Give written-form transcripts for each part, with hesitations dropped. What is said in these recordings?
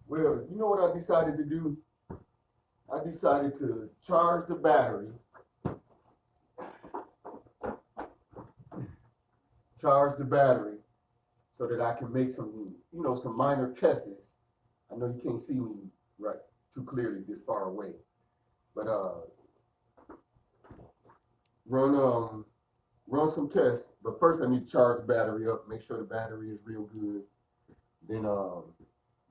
Well, you know what I decided to do? I decided to charge the battery, charge the battery so that I can make some, some minor tests. I know you can't see me right too clearly this far away, but run run some tests. But first, I need to charge the battery up, make sure the battery is real good. Then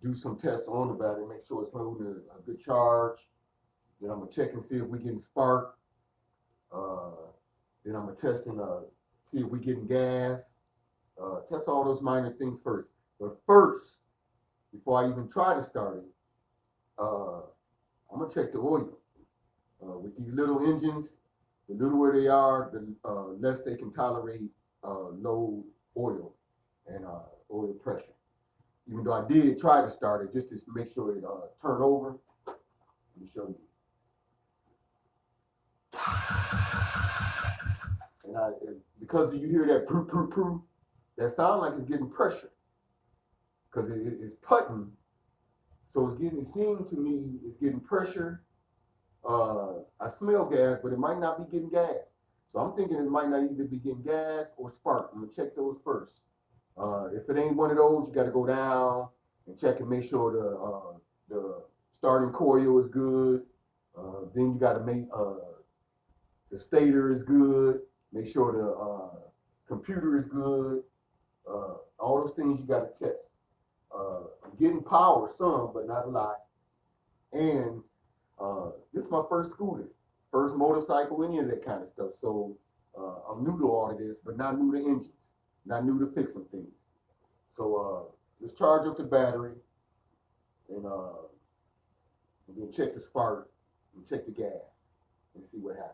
do some tests on the battery, make sure it's holding a good charge. Then I'm gonna check and see if we getting spark. Uh, then I'm gonna test and see if we getting gas. Test all those minor things first. But first, before I even try to start it, uh, I'm gonna check the oil. With these little engines, the littler they are, the less they can tolerate low oil and oil pressure. Even though I did try to start it just to make sure it turned over. Let me show you. And because you hear that proo proo proo, that sound like it's getting pressure because it's putting. So it seemed to me it's getting pressure. I smell gas, but it might not be getting gas. So I'm thinking it might not either be getting gas or spark. I'm gonna check those first. If it ain't one of those, you got to go down and check and make sure the starting coil is good. Then you got to make the stator is good. Make sure the computer is good. All those things you got to test. I'm getting power some, but not a lot. And this is my first scooter, first motorcycle, any of that kind of stuff. So I'm new to all of this, but not new to engines, not new to fixing things. So let's charge up the battery and then check the spark and check the gas and see what happens.